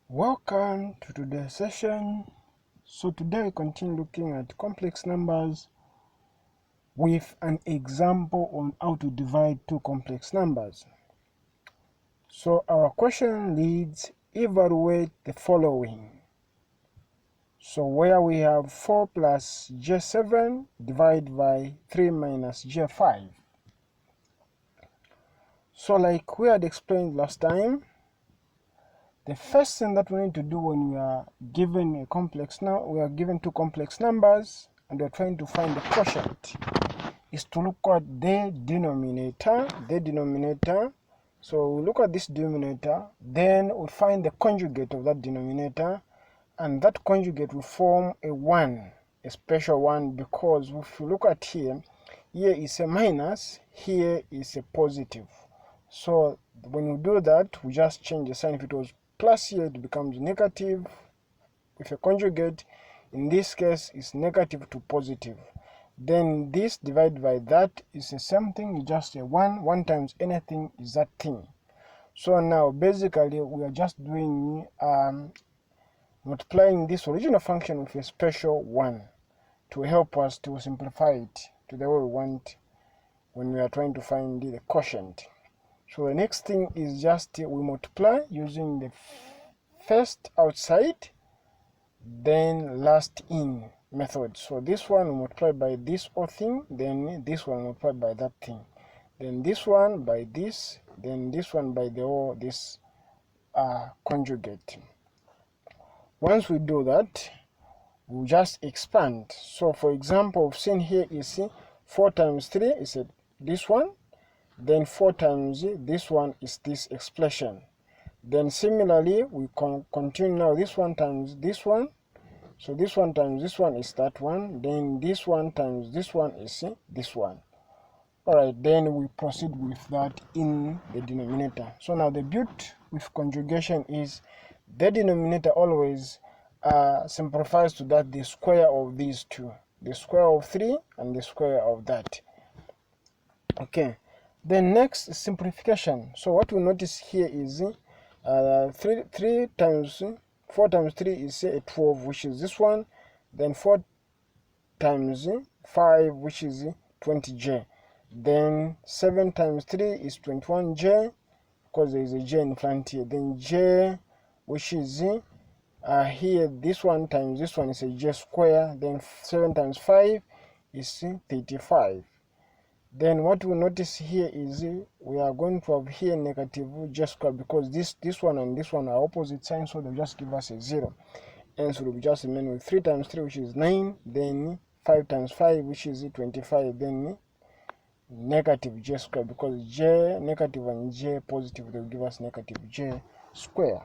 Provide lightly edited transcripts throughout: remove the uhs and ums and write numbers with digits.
Welcome to today's session. So today we continue looking at complex numbers with an example on how to divide two complex numbers. So our question reads, evaluate the following. So where we have 4 plus j7 divided by 3 minus j5. So like we had explained last time, the first thing that we need to do when we are given a complex we are given two complex numbers and we are trying to find the quotient is to look at the denominator. So we look at this denominator, then we find the conjugate of that denominator, and that conjugate will form a 1, a special one, because if you look at here is a minus, here is a positive. So when we do that, we just change the sign. If it was plus here, it becomes negative. With a conjugate, in this case, is negative to positive. Then this divided by that is the same thing, just a 1. 1 times anything is that thing. So now basically we are just doing multiplying this original function with a special 1 to help us to simplify it to the way we want when we are trying to find the quotient. So the next thing is just we multiply using the first outside, then last in method. So this one we multiply by this whole thing, then this one multiply by that thing, then this one by this, then this one by the whole this conjugate. Once we do that, we'll just expand. So for example, we've seen here is 4 times 3 is this one, then 4 times this one is this expression. Then similarly we continue now, this one times this one, so this one times this one is that one, then this one times this one is this one. Alright, then we proceed with that in the denominator. So now the beauty with conjugation is the denominator always simplifies to that the square of these two, the square of 3 and the square of that. Okay, then next is simplification. So what we notice here is 3 times 4 times 3 is 12, which is this one, then 4 times 5, which is 20j, then 7 times 3 is 21j, because there is a j in front here, then j, which is here this one times this one is a j square, then 7 times 5 is 35. Then what we notice here is we are going to have here negative j square, because this one and this one are opposite signs, so they'll just give us a 0. And so we'll just remain with 3 times 3, which is 9, then 5 times 5, which is 25, then negative j square, because j negative and j positive, they'll give us negative j square.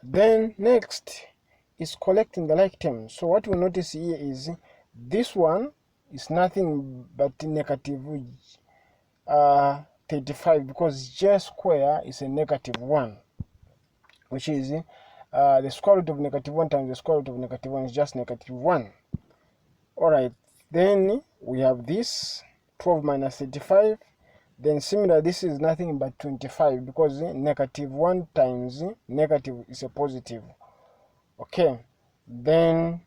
Then next is collecting the like terms. So what we notice here is this one is nothing but negative 35, because j square is a negative 1, which is the square root of negative 1 times the square root of negative 1 is just negative 1. Alright, then we have this 12 minus 35. Then similar, this is nothing but 25, because negative 1 times negative is a positive. Okay, then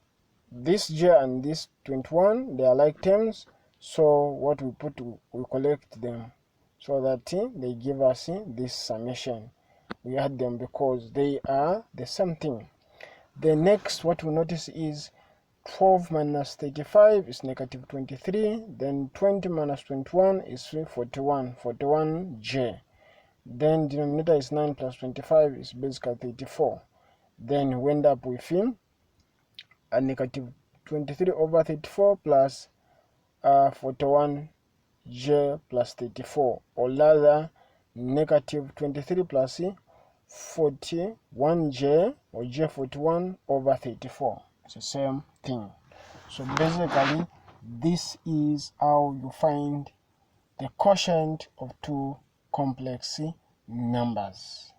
this j and this 21, they are like terms, so what we put, we collect them so that they give us this summation. We add them because they are the same thing. The next what we notice is 12 minus 35 is negative 23, then 20 minus 21 is 41j. Then denominator is 9 plus 25 is basically 34. Then we end up with a negative 23 over 34 plus 41j plus 34, or rather negative 23 plus 41j, or j41 over 34. It's the same thing. So basically this is how you find the quotient of two complex numbers.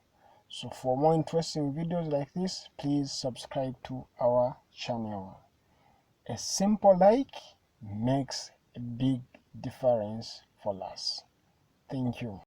So for more interesting videos like this, please subscribe to our channel. A simple like makes a big difference for us. Thank you.